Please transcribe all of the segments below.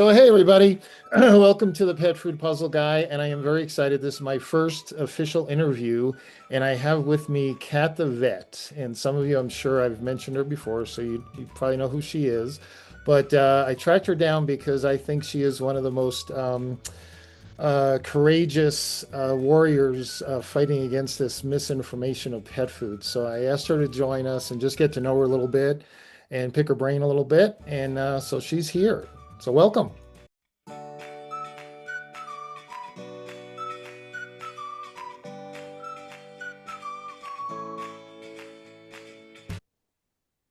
So, hey everybody, welcome to the Pet Food Puzzle Guy, and I am very excited. This is my first official interview, and I have with me Kat the vet. And some of you, I'm sure I've mentioned her before, so you probably know who she is. But I tracked her down because I think she is one of the most courageous warriors fighting against this misinformation of pet food. So I asked her to join us and just get to know her a little bit and pick her brain a little bit. And so she's here. So welcome.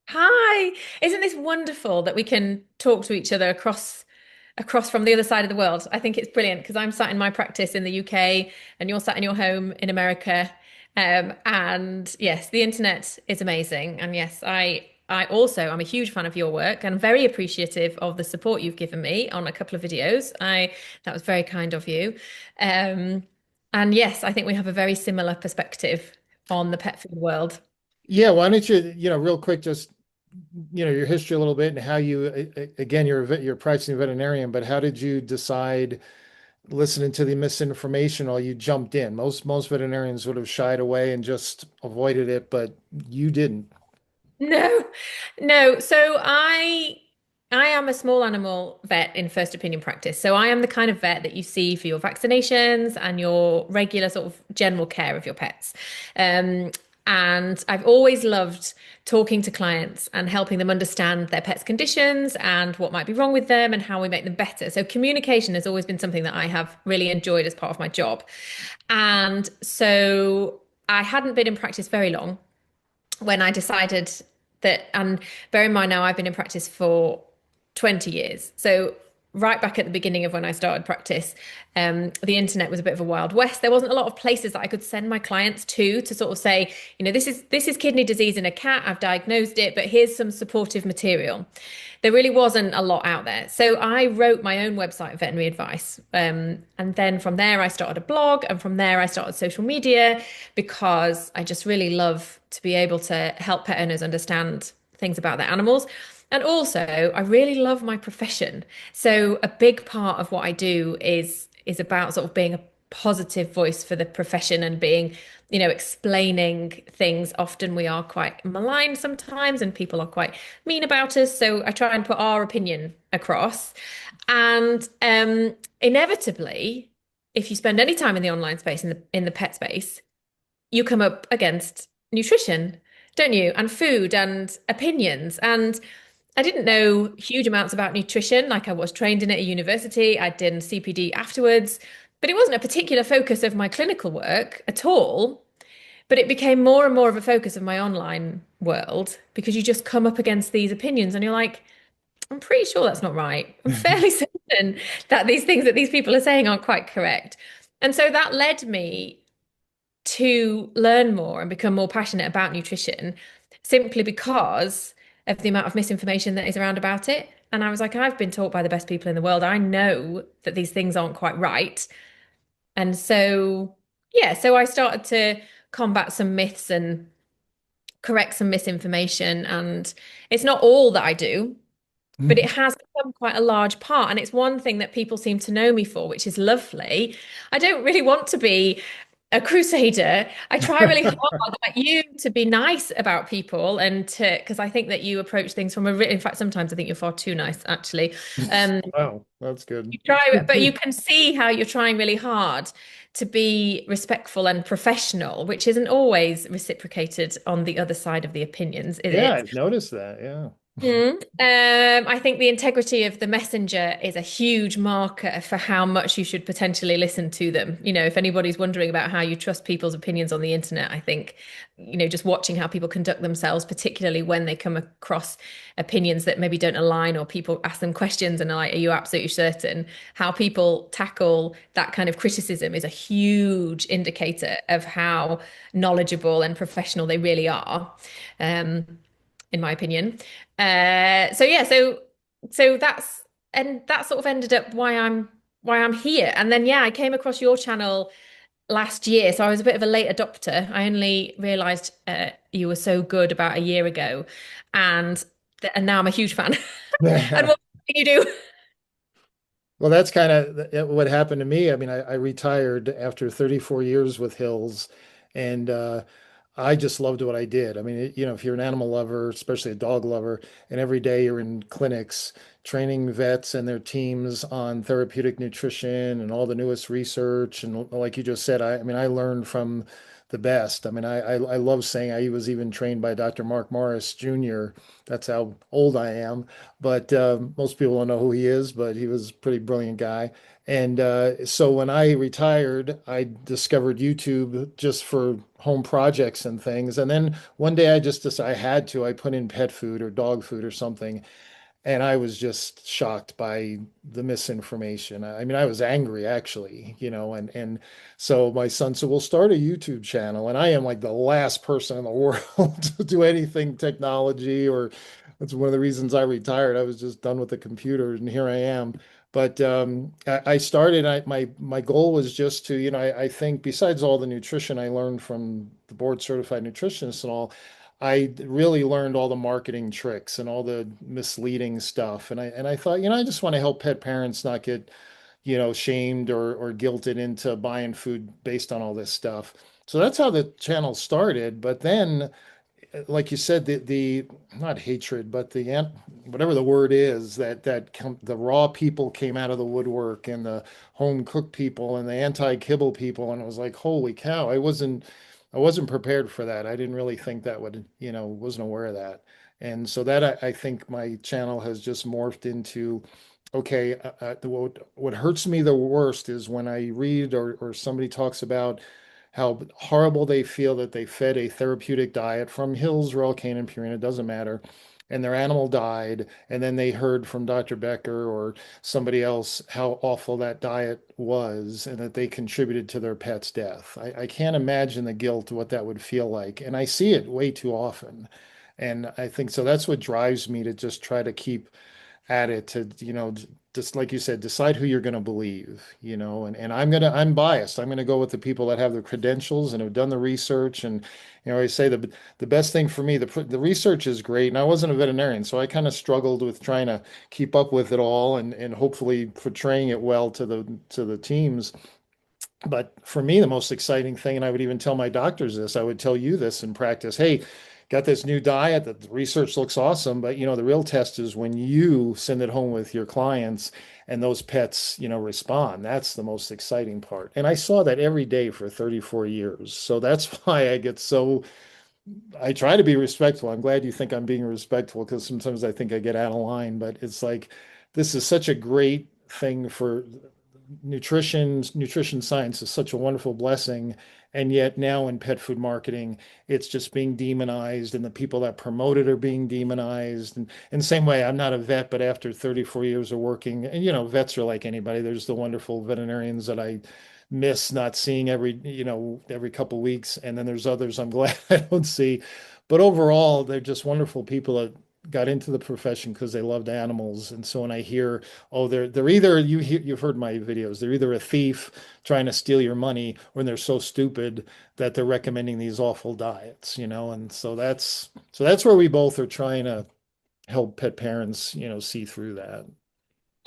Hi, isn't this wonderful that we can talk to each other across from the other side of the world? I think it's brilliant because I'm sat in my practice in the UK and you're sat in your home in America. And yes, the internet is amazing. And yes, I also I'm a huge fan of your work and very appreciative of the support you've given me on a couple of videos. I That was very kind of you. Um, and yes, I think we have a very similar perspective on the pet food world. Yeah, why don't you, real quick, just, your history a little bit and how you, again, you're a practicing veterinarian, but how did you decide, listening to the misinformation, or you jumped in? Most veterinarians would have shied away and just avoided it, but you didn't. No, no. So I am a small animal vet in first opinion practice. So I am the kind of vet that you see for your vaccinations and your regular sort of general care of your pets. Um, and I've always loved talking to clients and helping them understand their pets' conditions and what might be wrong with them and how we make them better. So communication has always been something that I have really enjoyed as part of my job. And so I hadn't been in practice very long when I decided that, and bear in mind now, I've been in practice for 20 years. So right back at the beginning of when I started practice, the internet was a bit of a wild west. There wasn't a lot of places that I could send my clients to sort of say, this is kidney disease in a cat. I've diagnosed it, but here's some supportive material. There really wasn't a lot out there. So I wrote my own website of veterinary advice. And then from there, I started a blog. And from there, I started social media because I just really love to be able to help pet owners understand things about their animals. And also, I really love my profession. So a big part of what I do is about sort of being a positive voice for the profession and being, explaining things. Often we are quite maligned sometimes, and people are quite mean about us. So I try and put our opinion across. And inevitably, if you spend any time in the online space, in the pet space, you come up against nutrition, don't you? And food and opinions. And I didn't know huge amounts about nutrition. Like I was trained in it at university. I did CPD afterwards, but it wasn't a particular focus of my clinical work at all. But it became more and more of a focus of my online world because you just come up against these opinions and you're like, I'm pretty sure that's not right. I'm fairly certain that these things that these people are saying aren't quite correct. And so that led me to learn more and become more passionate about nutrition simply because of the amount of misinformation that is around about it. And I was like, I've been taught by the best people in the world. I know that these things aren't quite right. And so, yeah, so I started to combat some myths and correct some misinformation. And it's not all that I do, but it has become quite a large part. And it's one thing that people seem to know me for, which is lovely. I don't really want to be a crusader. I try really hard like you to be nice about people and to because I think that you approach things from in fact sometimes I think you're far too nice actually. Um Wow, that's good. you try but you can see how you're trying really hard to be respectful and professional, which isn't always reciprocated on the other side of the opinions, is Yeah, it? I've noticed that. Yeah. I think the integrity of the messenger is a huge marker for how much you should potentially listen to them. If anybody's wondering about how you trust people's opinions on the internet, I think, just watching how people conduct themselves, particularly when they come across opinions that maybe don't align, or people ask them questions and are like, are you absolutely certain? How people tackle that kind of criticism is a huge indicator of how knowledgeable and professional they really are. Um, in my opinion. So yeah, so that sort of ended up why I'm here. And then yeah, I came across your channel last year, so I was a bit of a late adopter. I only realized you were so good about a year ago, and now I'm a huge fan. And what can you do? Well, that's kind of what happened to me. I mean, I retired after 34 years with Hills, and I just loved what I did. I mean, if you're an animal lover, especially a dog lover, and every day you're in clinics training vets and their teams on therapeutic nutrition and all the newest research, and like you just said, I mean, I learned from the best. I mean, I love saying I was even trained by Dr. Mark Morris Jr. That's how old I am. But most people don't know who he is, but he was a pretty brilliant guy. And so when I retired, I discovered YouTube just for home projects and things. And then one day I just decided I had to, I put in pet food or dog food or something. And I was just shocked by the misinformation. I mean, I was angry actually, and so my son said, "We'll start a YouTube channel." And I am like the last person in the world to do anything technology, or that's one of the reasons I retired. I was just done with the computer, and here I am. But I started. My goal was just to, I think besides all the nutrition I learned from the board certified nutritionists and all, I really learned all the marketing tricks and all the misleading stuff. And I thought, I just want to help pet parents not get, shamed or guilted into buying food based on all this stuff. So that's how the channel started. But then, like you said, the not hatred, but whatever the word is, the raw people came out of the woodwork, and the home cooked people and the anti-kibble people, and it was like, holy cow, I wasn't prepared for that. I didn't really think that would, wasn't aware of that. And so that I think my channel has just morphed into, okay, what hurts me the worst is when I read or somebody talks about how horrible they feel that they fed a therapeutic diet from Hills, Royal Canin, Purina, it doesn't matter, and their animal died, and then they heard from Dr. Becker or somebody else how awful that diet was and that they contributed to their pet's death. I can't imagine the guilt, what that would feel like. And I see it way too often. And I think so that's what drives me to just try to keep at it to, just like you said, decide who you're going to believe, and I'm biased. I'm going to go with the people that have the credentials and have done the research. And, I say the best thing for me, the research is great. And I wasn't a veterinarian, so I kind of struggled with trying to keep up with it all and hopefully portraying it well to the teams. But for me, the most exciting thing, and I would even tell my doctors this, I would tell you this in practice, hey, got this new diet that the research looks awesome, but the real test is when you send it home with your clients and those pets, respond. That's the most exciting part. And I saw that every day for 34 years. So that's why I try to be respectful. I'm glad you think I'm being respectful because sometimes I think I get out of line, but it's like this is such a great thing for nutrition science is such a wonderful blessing. And yet now in pet food marketing, it's just being demonized, and the people that promote it are being demonized. And in the same way, I'm not a vet, but after 34 years of working, and vets are like anybody. There's the wonderful veterinarians that I miss not seeing every couple of weeks. And then there's others I'm glad I don't see. But overall, they're just wonderful people that got into the profession because they loved animals. And so when I hear, oh, they're either you've heard my videos, they're either a thief trying to steal your money, or they're so stupid that they're recommending these awful diets, and so that's where we both are trying to help pet parents, see through that.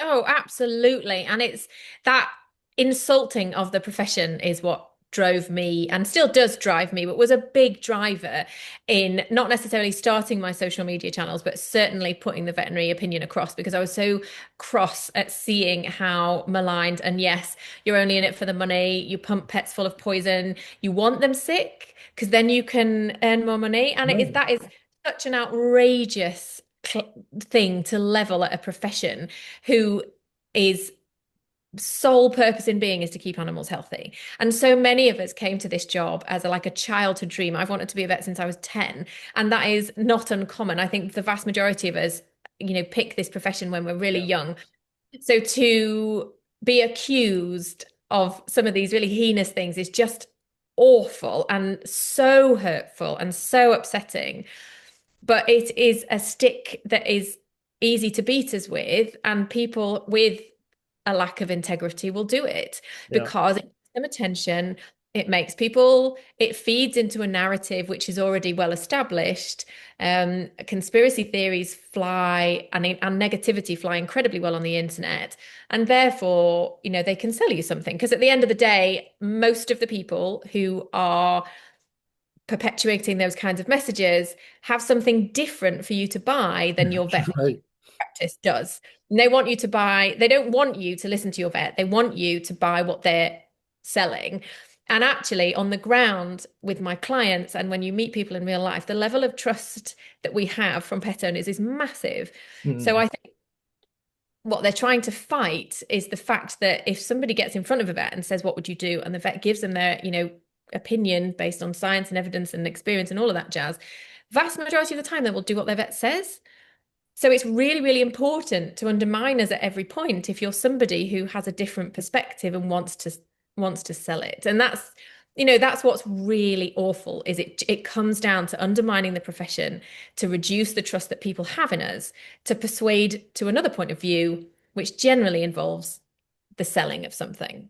Oh, absolutely. And it's that insulting of the profession is what drove me and still does drive me, but was a big driver in not necessarily starting my social media channels, but certainly putting the veterinary opinion across because I was so cross at seeing how maligned. And yes, you're only in it for the money. You pump pets full of poison. You want them sick because then you can earn more money. And Right. that is such an outrageous thing to level at a profession who is sole purpose in being is to keep animals healthy. And so many of us came to this job as like a childhood dream. I've wanted to be a vet since I was 10, and that is not uncommon. I think the vast majority of us, pick this profession when we're really Yeah. young. So to be accused of some of these really heinous things is just awful and so hurtful and so upsetting. But it is a stick that is easy to beat us with, and people with a lack of integrity will do it Yeah. because it gives them attention. It makes people, it feeds into a narrative which is already well established. Conspiracy theories fly and negativity fly incredibly well on the internet. And therefore, they can sell you something. Because at the end of the day, most of the people who are perpetuating those kinds of messages have something different for you to buy than your vet Right. practice does. And they want you to buy, they don't want you to listen to your vet. They want you to buy what they're selling. And actually, on the ground with my clients, and when you meet people in real life, the level of trust that we have from pet owners is massive. So Mm. I think what they're trying to fight is the fact that if somebody gets in front of a vet and says, "What would you do?" and the vet gives them their, opinion based on science and evidence and experience and all of that jazz, vast majority of the time they will do what their vet says. So it's really, really important to undermine us at every point if you're somebody who has a different perspective and wants to sell it. And that's what's really awful is it comes down to undermining the profession to reduce the trust that people have in us, to persuade to another point of view, which generally involves the selling of something.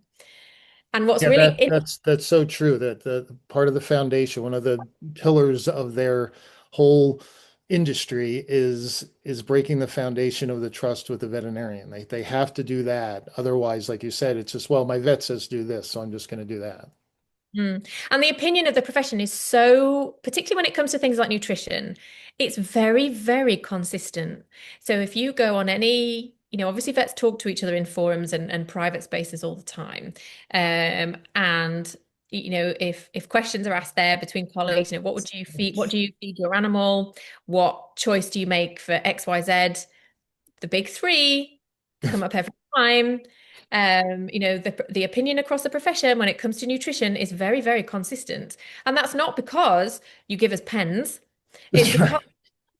And what's Yeah, really that's so true that the part of the foundation, one of the pillars of their whole industry is breaking the foundation of the trust with the veterinarian. They have to do that. Otherwise, like you said, it's just, well, my vet says do this, so I'm just going to do that. And the opinion of the profession is so, particularly when it comes to things like nutrition, it's very, very consistent. So if you go on any, obviously vets talk to each other in forums and private spaces all the time. And if questions are asked there between colleagues, what would you feed? What do you feed your animal? What choice do you make for XYZ? The big three come up every time. The opinion across the profession when it comes to nutrition is very, very consistent. And that's not because you give us pens. It's That's because, right.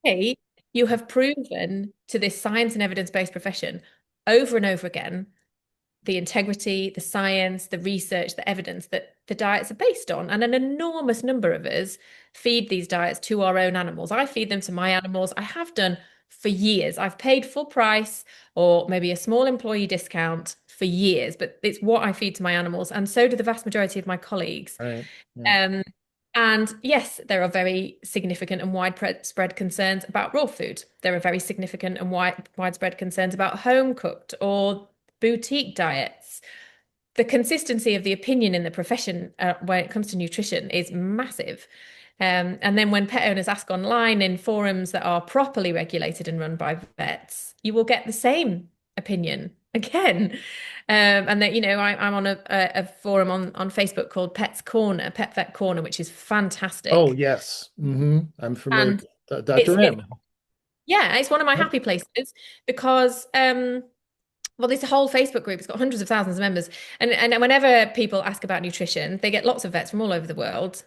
hey, you have proven to this science and evidence-based profession over and over again the integrity, the science, the research, the evidence that the diets are based on. And an enormous number of us feed these diets to our own animals. I feed them to my animals. I have done for years. I've paid full price or maybe a small employee discount for years, but it's what I feed to my animals. And so do the vast majority of my colleagues. Right. Yeah. Um, and yes, there are very significant and widespread concerns about raw food. There are very significant and widespread concerns about home cooked or boutique diets. The consistency of the opinion in the profession when it comes to nutrition is massive. And then when pet owners ask online in forums that are properly regulated and run by vets, you will get the same opinion again. And that, I'm on a forum on Facebook called Pet Vet Corner, which is Oh, fantastic. yes. I'm familiar. And it's Dr. it's M. yeah, it's one of my Yep. happy places because well, this whole Facebook group, it's got hundreds of thousands of members. And whenever people ask about nutrition, they get lots of vets from all over the world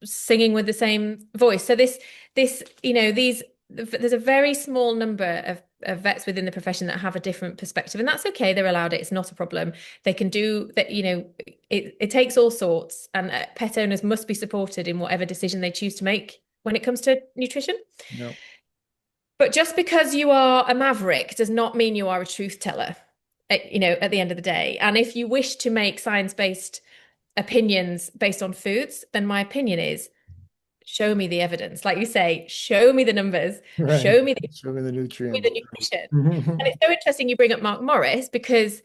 singing with the same voice. So there's a very small number of vets within the profession that have a different perspective, and that's okay. They're allowed it. It's not a problem. They can do that, it takes all sorts, and pet owners must be supported in whatever decision they choose to make when it comes to nutrition. No. But just because you are a maverick does not mean you are a truth teller, at the end of the day. And if you wish to make science-based opinions based on foods, then my opinion is show me the evidence. Like you say, show me the numbers, Right. show me the, Show me the show me nutrients. the nutrition. And it's so interesting you bring up Mark Morris because,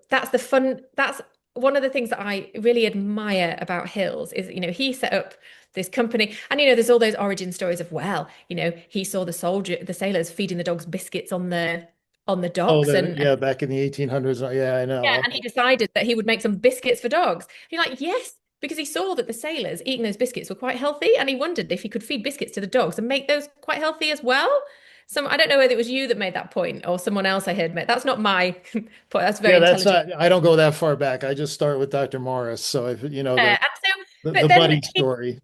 that's one of the things that I really admire about Hills is, he set up this company and, there's all those origin stories of, well, he saw the sailors feeding the dogs biscuits on the Oh, docks and yeah, back in the 1800s. Yeah, I yeah, know. and he decided that he would make some biscuits for dogs. And you're like, yes, because he saw that the sailors eating those biscuits were quite healthy, and he wondered if he could feed biscuits to the dogs and make those quite healthy as well. I don't know whether it was you that made that point or someone else I heard make. That's not my point. That's very Yeah, that's intelligent. not, I don't go that far back. I just start with Dr. Morris. So if, And so, the but then buddy story.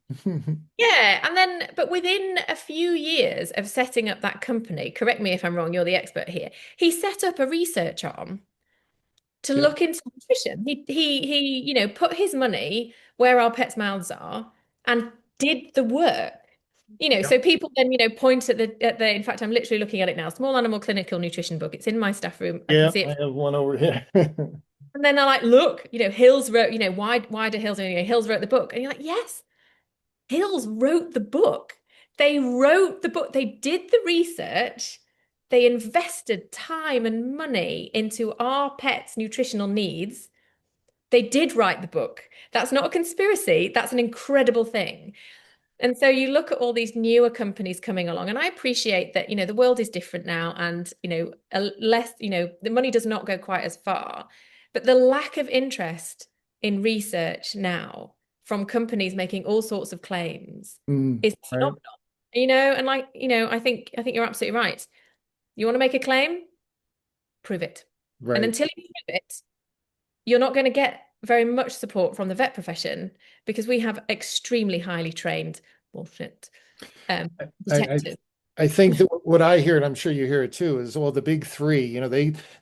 yeah, and then, but within a few years of setting up that company, correct me if I'm wrong, you're the expert here. He set up a research arm to Yeah. look into nutrition. He put his money where our pets' mouths are and did the work. Yeah. So people then, point at the in fact, I'm literally looking at it now, small animal clinical nutrition book. It's in my staff room. I can Yeah, see I it. have one over here. And then they're like, look, Hills wrote, why do Hills, Hills wrote the book. And you're like, yes, Hills wrote the book. They wrote the book. They did the research. They invested time and money into our pets' nutritional needs. They did write the book. That's not a conspiracy. That's an incredible thing. And so you look at all these newer companies coming along, and I appreciate that, the world is different now and, less, the money does not go quite as far. But the lack of interest in research now from companies making all sorts of claims Mm, is right, phenomenal. And like, I think you're absolutely right. You want to make a claim? Prove it. And right. until you prove it, you're not going to get very much support from the vet profession because we have extremely highly trained bullshit I, I detectives. I think that what I hear, and I'm sure you hear it too, is well, the big three,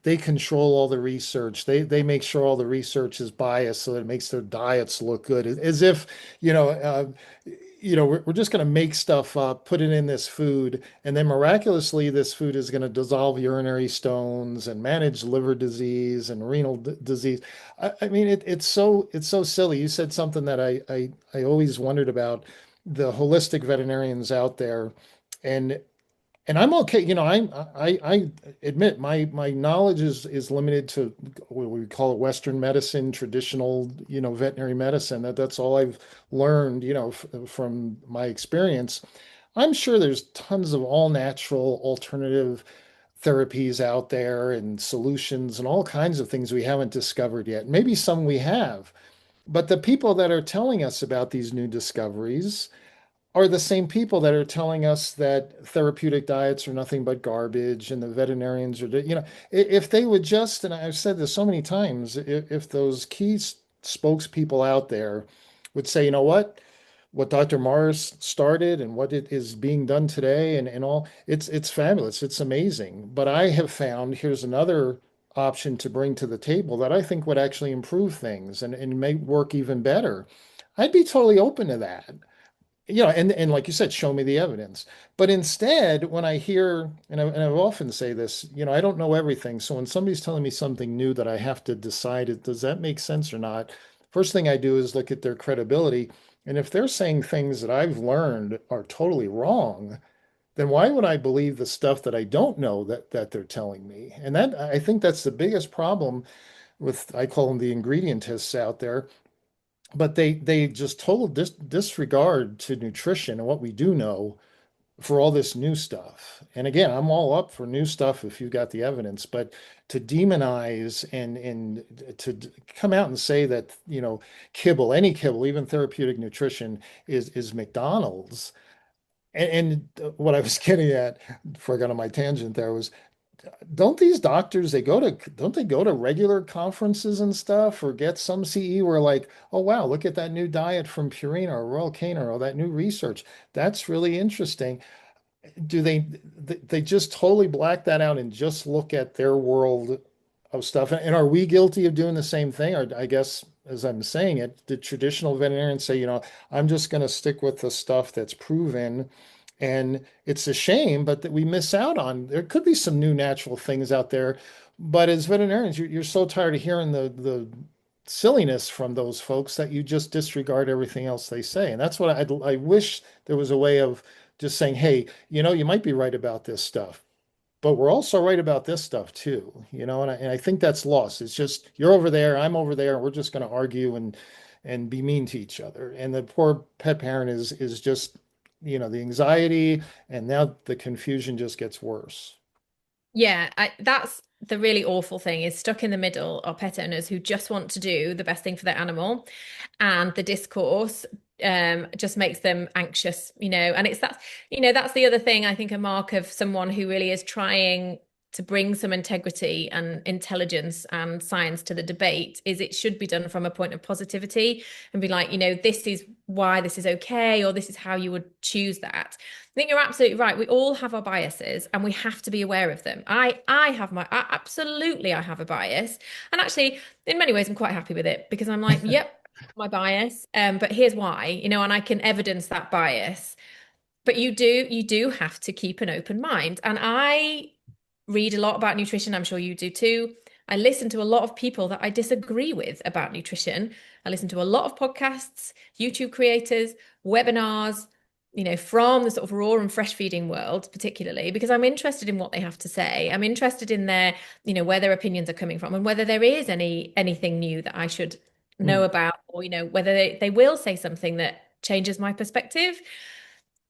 they control all the research. They make sure all the research is biased so that it makes their diets look good. As if, you know, uh, we're just going to make stuff up, put it in this food, and then miraculously this food is going to dissolve urinary stones and manage liver disease and renal disease. I mean, it's so silly. You said something that I always wondered about the holistic veterinarians out there. And and I'm okay. I admit my knowledge is limited to what we call it Western medicine, traditional, veterinary medicine. That's all I've learned, from my experience. I'm sure there's tons of all natural alternative therapies out there and solutions and all kinds of things we haven't discovered yet. Maybe some we have, but the people that are telling us about these new discoveries are the same people that are telling us that therapeutic diets are nothing but garbage and the veterinarians are, if they would just, and I've said this so many times, if those key spokespeople out there would say, what Dr. Morris started and what it is being done today and all, it's fabulous. It's amazing. But I have found here's another option to bring to the table that I think would actually improve things and make work even better. I'd be totally open to that, and like you said, show me the evidence. But instead, when I hear, and I often say this, I don't know everything. So when somebody's telling me something new that I have to decide, does that make sense or not? First thing I do is look at their credibility. And if they're saying things that I've learned are totally wrong, then why would I believe the stuff that I don't know that they're telling me? And that I think that's the biggest problem with, I call them the ingredientists out there, but they just total disregard to nutrition and what we do know for all this new stuff. And again, I'm all up for new stuff if you've got the evidence, but to demonize and to come out and say that, kibble, any kibble, even therapeutic nutrition is McDonald's. And what I was getting at before I got on my tangent there was, don't these doctors, don't they go to regular conferences and stuff or get some CE where like, oh wow, look at that new diet from Purina or Royal Canin or that new research. That's really interesting. Do they just totally black that out and just look at their world of stuff? And are we guilty of doing the same thing? Or I guess as I'm saying it, the traditional veterinarians say, I'm just going to stick with the stuff that's proven. And it's a shame, but that we miss out on. There could be some new natural things out there. But as veterinarians, you're so tired of hearing the silliness from those folks that you just disregard everything else they say. And that's what I wish there was a way of just saying, hey, you might be right about this stuff, but we're also right about this stuff too, and I think that's lost. It's just you're over there, I'm over there, and we're just going to argue and be mean to each other. And the poor pet parent is just, the anxiety, and now the confusion just gets worse. Yeah, that's the really awful thing is stuck in the middle are pet owners who just want to do the best thing for their animal, and the discourse just makes them anxious, and that's the other thing I think a mark of someone who really is trying to bring some integrity and intelligence and science to the debate is it should be done from a point of positivity and be like, this is why this is okay, or this is how you would choose that. I think you're absolutely right. We all have our biases and we have to be aware of them. Absolutely I have a bias. And actually, in many ways, I'm quite happy with it because I'm like, yep, my bias. But here's why, and I can evidence that bias. But you do have to keep an open mind. And I read a lot about nutrition. I'm sure you do too. I listen to a lot of people that I disagree with about nutrition. I listen to a lot of podcasts, YouTube creators, webinars, from the sort of raw and fresh feeding world, particularly because I'm interested in what they have to say. I'm interested in their, where their opinions are coming from and whether there is anything new that I should know Mm, about, or, whether they will say something that changes my perspective.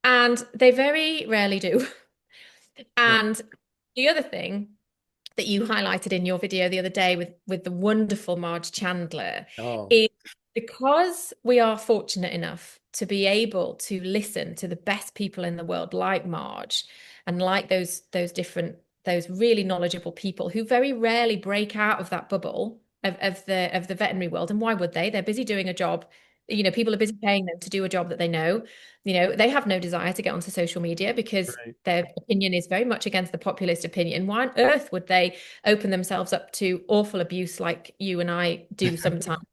And they very rarely do. yeah. And the other thing that you highlighted in your video the other day with the wonderful Marge Chandler Oh, is because we are fortunate enough to be able to listen to the best people in the world like Marge and like those really knowledgeable people who very rarely break out of that bubble of the veterinary world. And why would they? They're busy doing a job. People are busy paying them to do a job that they know. They have no desire to get onto social media because right. their opinion is very much against the populist opinion. Why on earth would they open themselves up to awful abuse like you and I do sometimes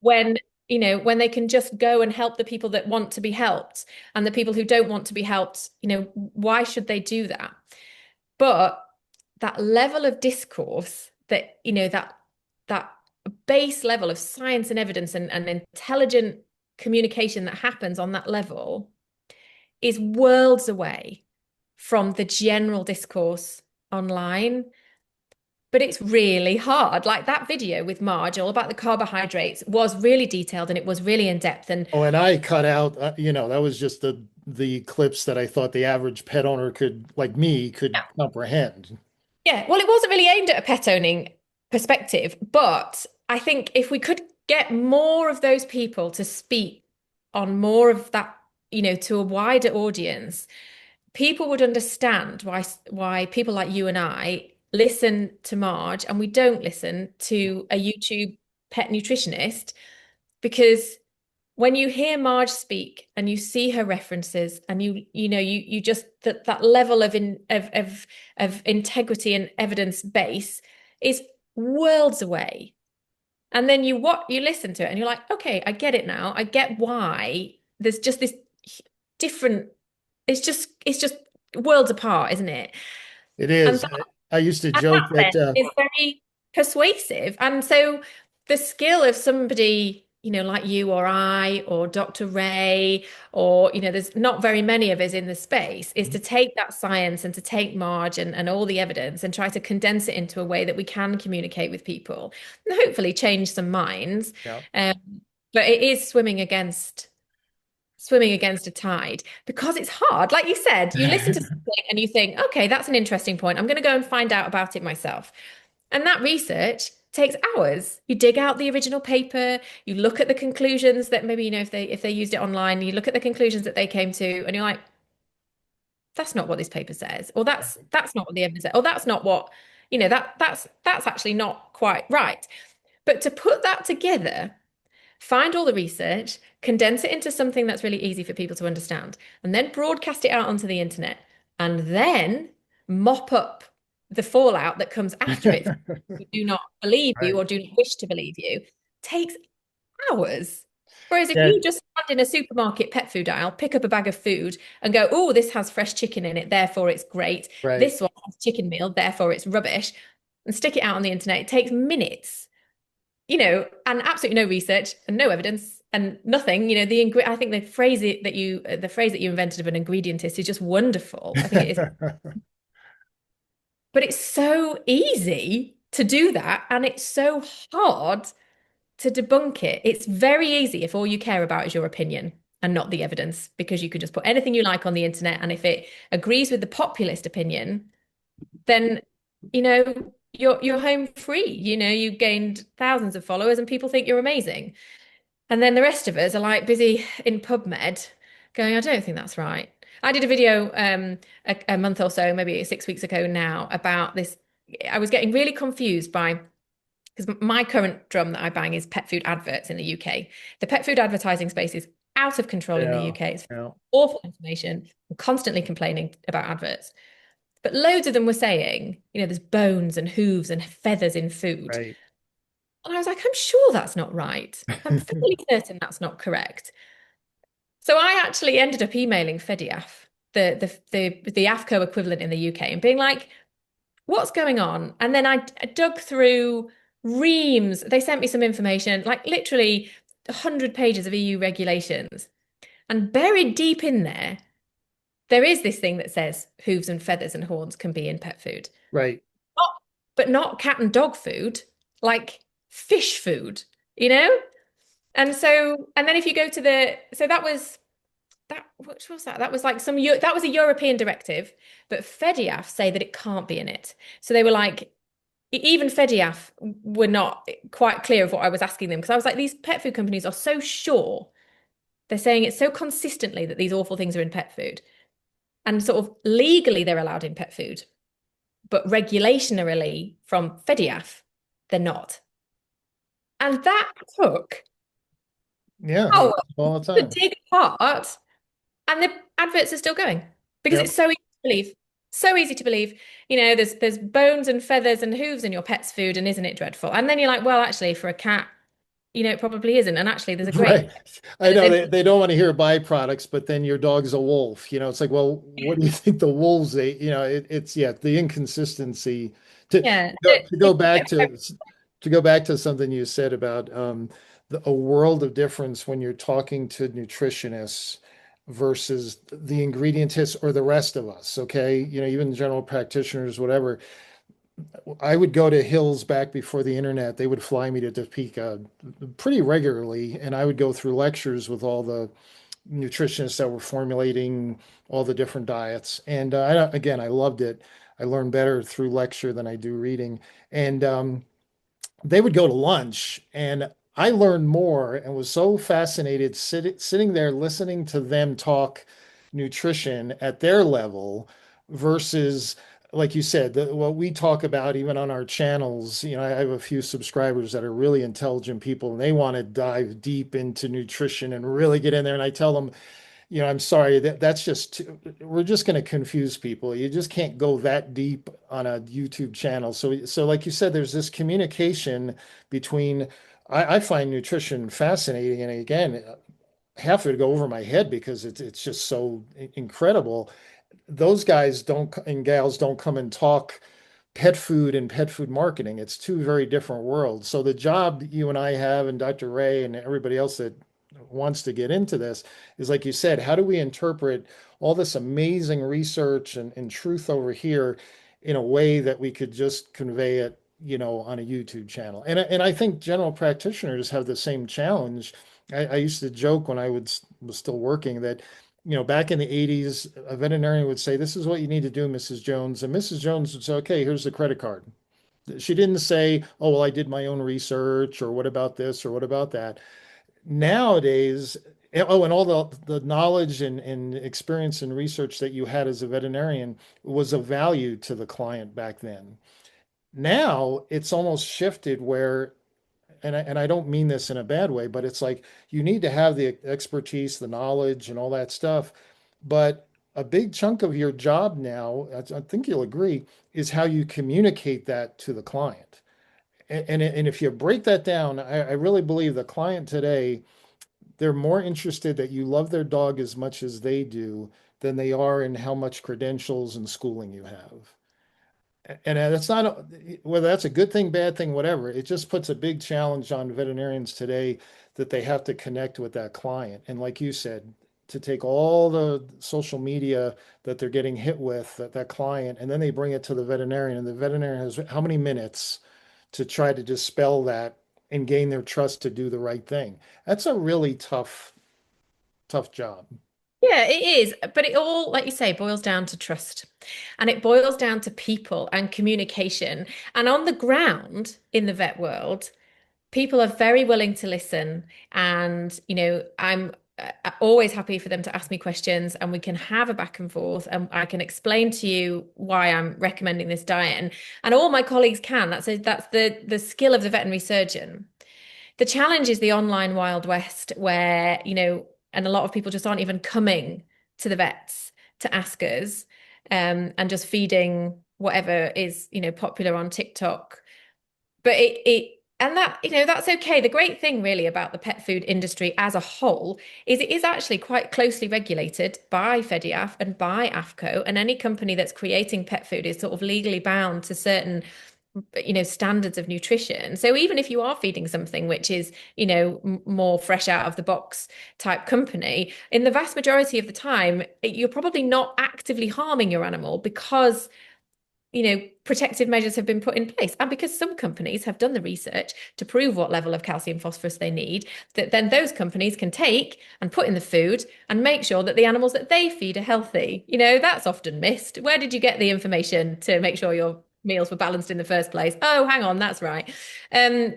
when, when they can just go and help the people that want to be helped and the people who don't want to be helped, why should they do that? But that level of discourse that, that base level of science and evidence and intelligent communication that happens on that level is worlds away from the general discourse online. But it's really hard. Like that video with Marge, all about the carbohydrates, was really detailed and it was really in depth. And Oh, and I cut out, that was just the clips that I thought the average pet owner could, like me, could comprehend. yeah, well, it wasn't really aimed at a pet owning perspective, but I think if we could get more of those people to speak on more of that, to a wider audience, people would understand why people like you and I listen to Marge and we don't listen to a YouTube pet nutritionist, because when you hear Marge speak and you see her references and you just that level of integrity and evidence base is worlds away. And then you listen to it and you're like, okay, I get it now. I get why there's just this different, it's just worlds apart, isn't it? It And is. that, I used to and joke that then that, is very persuasive. And so the skill of somebody, like you or I or Dr. Ray, or, there's not very many of us in the space, is to take that science and to take Marge and all the evidence and try to condense it into a way that we can communicate with people and hopefully change some minds. yeah, Um, but it is swimming against a tide because it's hard. Like you said, you listen to something and you think, okay, that's an interesting point. I'm going to go and find out about it myself. And that research takes hours. You dig out the original paper, you look at the conclusions that maybe, if they used it online, you look at the conclusions that they came to, and you're like, that's not what this paper says, or that's not what the evidence says, or that's not what, that's actually not quite right. But to put that together, find all the research, condense it into something that's really easy for people to understand, and then broadcast it out onto the internet, and then mop up the fallout that comes after it from people who do not believe you right. or do not wish to believe you, takes hours. Whereas if Yeah, you just stand in a supermarket pet food aisle, pick up a bag of food and go, oh, this has fresh chicken in it, therefore it's great. right. This one has chicken meal, therefore it's rubbish, and stick it out on the internet, it takes minutes, and absolutely no research and no evidence and nothing. I think the phrase that you invented of an ingredientist is just wonderful. I think it is, but it's so easy to do that, and it's so hard to debunk it. It's very easy if all you care about is your opinion and not the evidence, because you can just put anything you like on the internet, and if it agrees with the populist opinion, then you're home free. You gained thousands of followers and people think you're amazing. And then the rest of us are like busy in PubMed going, I don't think that's right. I did a video a month or so, maybe 6 weeks ago now, about this. I was getting really confused because my current drum that I bang is pet food adverts in the UK. The pet food advertising space is out of control in the Yeah, UK. It's yeah, awful information. I'm constantly complaining about adverts. But loads of them were saying, there's bones and hooves and feathers in food. right. And I was like, I'm sure that's not right. I'm fairly certain that's not correct. So I actually ended up emailing FEDIAF, the AFCO equivalent in the UK, and being like, what's going on? And then I dug through reams. They sent me some information, like literally 100 pages of EU regulations. And buried deep in there, there is this thing that says hooves and feathers and horns can be in pet food. Right. Not, but not cat and dog food, like fish food, you know? And so, and then if you go to so that was that, which was that? That was like that was a European directive, but FEDIAF say that it can't be in it. So they were like, even FEDIAF were not quite clear of what I was asking them because I was like, these pet food companies are so sure. They're saying it so consistently that these awful things are in pet food. And sort of legally they're allowed in pet food, but regulationally from FEDIAF, they're not. And that took Yeah, hours all the to time. dig apart, and the adverts are still going because Yep. it's so easy to believe. So easy to believe. There's bones and feathers and hooves in your pet's food, and isn't it dreadful? And then you're like, well, actually, for a cat, it probably isn't. And actually, there's a great Right. I know they don't want to hear byproducts, but then your dog's a wolf. It's like, well, what do you think the wolves ate? It's yeah, the inconsistency. To yeah. to go back to something you said about a world of difference when you're talking to nutritionists versus the ingredientists or the rest of us. Okay, even general practitioners, whatever. I would go to Hills back before the internet. They would fly me to Topeka pretty regularly, and I would go through lectures with all the nutritionists that were formulating all the different diets. And again, I loved it. I learned better through lecture than I do reading. And they would go to lunch, and I learned more and was so fascinated sitting there listening to them talk nutrition at their level versus, like you said, what we talk about even on our channels. I have a few subscribers that are really intelligent people, and they want to dive deep into nutrition and really get in there. And I tell them, I'm sorry, that's just we're just going to confuse people. You just can't go that deep on a YouTube channel. So like you said, there's this communication between. I find nutrition fascinating, and again, half of it go over my head because it's just so incredible. Those guys don't and gals don't come and talk pet food and pet food marketing. It's two very different worlds. So the job you and I have, and Dr. Ray and everybody else that wants to get into this, is like you said, how do we interpret all this amazing research and truth over here in a way that we could just convey it, on a YouTube channel? And I think general practitioners have the same challenge. I used to joke when I was still working that, back in the 80s, a veterinarian would say, "This is what you need to do, Mrs. Jones." And Mrs. Jones would say, "Okay, here's the credit card." She didn't say, "Oh, well, I did my own research," or "What about this?" or "What about that?" Nowadays, oh, and all the knowledge and experience and research that you had as a veterinarian was of value to the client back then. Now it's almost shifted where, and I don't mean this in a bad way, but it's like you need to have the expertise, the knowledge, and all that stuff. But a big chunk of your job now, I think you'll agree, is how you communicate that to the client. And if you break that down, I really believe the client today, they're more interested that you love their dog as much as they do than they are in how much credentials and schooling you have. And that's not whether that's a good thing, bad thing, whatever. It just puts a big challenge on veterinarians today that they have to connect with that client. And like you said, to take all the social media that they're getting hit with, that client, and then they bring it to the veterinarian, and the veterinarian has how many minutes to try to dispel that and gain their trust to do the right thing. That's a really tough job. Yeah, it is. But it all, like you say, boils down to trust. And it boils down to people and communication. And on the ground in the vet world, people are very willing to listen. And, I'm always happy for them to ask me questions and we can have a back and forth and I can explain to you why I'm recommending this diet. And all my colleagues can. That's the skill of the veterinary surgeon. The challenge is the online Wild West where, and a lot of people just aren't even coming to the vets to ask us, and just feeding whatever is, popular on TikTok. But And that, that's okay. The great thing really about the pet food industry as a whole is it is actually quite closely regulated by FEDIAF and by AFCO. And any company that's creating pet food is sort of legally bound to certain, standards of nutrition. So even if you are feeding something which is, more fresh out of the box type company, in the vast majority of the time, you're probably not actively harming your animal because protective measures have been put in place. And because some companies have done the research to prove what level of calcium phosphorus they need, that then those companies can take and put in the food and make sure that the animals that they feed are healthy. That's often missed. Where did you get the information to make sure your meals were balanced in the first place? Oh, hang on, that's right. Um,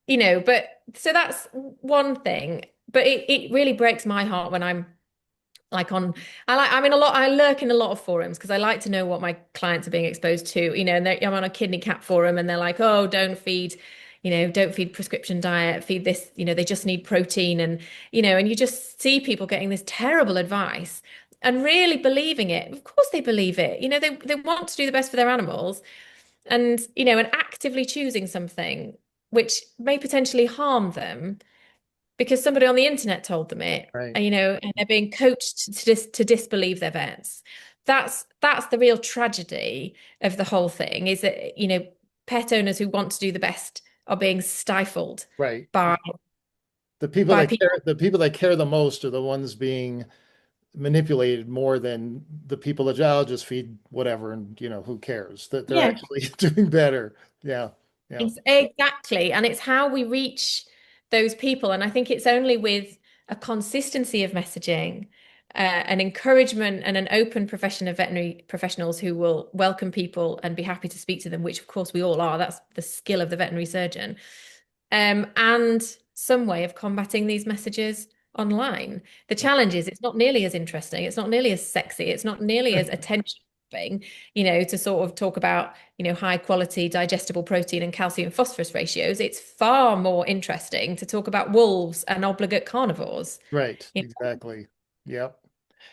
but so that's one thing. But it really breaks my heart when like on I lurk in a lot of forums because I like to know what my clients are being exposed to, and I'm on a kidney cat forum and they're like, oh, don't feed prescription diet, feed this, they just need protein. And and you just see people getting this terrible advice and really believing it. Of course they believe it. They want to do the best for their animals, and and actively choosing something which may potentially harm them because somebody on the internet told them it, Right. and they're being coached to disbelieve their vets. That's the real tragedy of the whole thing is that, pet owners who want to do the best are being stifled Right. by The people. people that care the most are the ones being manipulated more than the people that, "Oh, I'll just feed whatever and who cares," that they're Yeah. actually doing better. Yeah. Yeah. Exactly. And it's how we reach those people. And I think it's only with a consistency of messaging, an encouragement and an open profession of veterinary professionals who will welcome people and be happy to speak to them, which of course we all are. That's the skill of the veterinary surgeon. And some way of combating these messages online. The challenge is it's not nearly as interesting, it's not nearly as sexy, it's not nearly as attention grabbing, to sort of talk about, high quality digestible protein and calcium phosphorus ratios. It's far more interesting to talk about wolves and obligate carnivores. Right. You Exactly. Yep.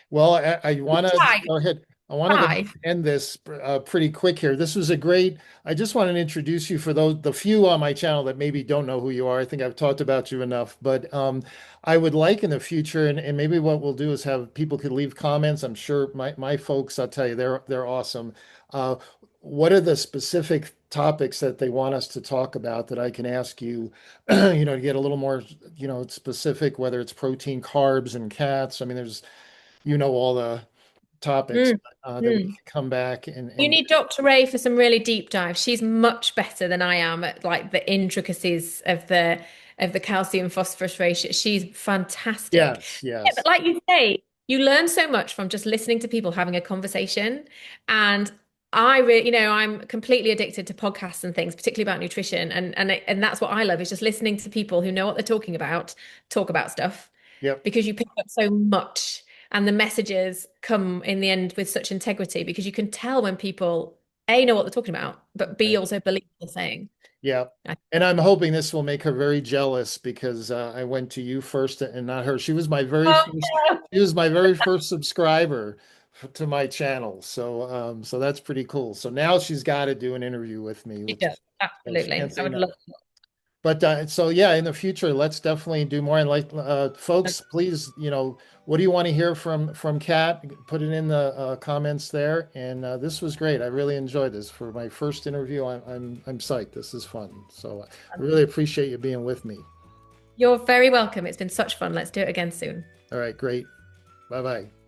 Well, I know, want to try, go ahead. I want to go ahead try. and end this pretty quick here. This was a great. I just want to introduce you for the few on my channel that maybe don't know who you are. I think I've talked about you enough, but I would like in the future, and maybe what we'll do is have people could leave comments. I'm sure my folks, I'll tell you, they're awesome. Uh, what are the specific topics that they want us to talk about that I can ask you, to get a little more, specific, whether it's protein, carbs, and cats. I mean, there's all the topics Mm, that we mm. can come back You and need Dr. Ray for some really deep dives. She's much better than I am at like the intricacies of the calcium phosphorus ratio. She's fantastic. yes, Yeah, but yes, like you say, you learn so much from just listening to people having a conversation. And I'm completely addicted to podcasts and things, particularly about nutrition. And that's what I love is just listening to people who know what they're talking about, talk about stuff yep, because you pick up so much and the messages come in the end with such integrity because you can tell when people A know what they're talking about, but B right, also believe what they're saying. yep. I- And I'm hoping this will make her very jealous because I went to you first and not her. Oh, She was my very first subscriber to my channel. So that's pretty cool. So now she's got to do an interview with me, she which does. is, so she Absolutely. can't I say would no. love But so yeah, in the future, let's definitely do more. And like to. folks, please, what do you want to hear from Kat? Put it in the comments there. And this was great. I really enjoyed this for my first interview. I'm psyched. This is fun. So I really appreciate you being with me. You're very welcome. It's been such fun. Let's do it again soon. All right, great. Bye bye.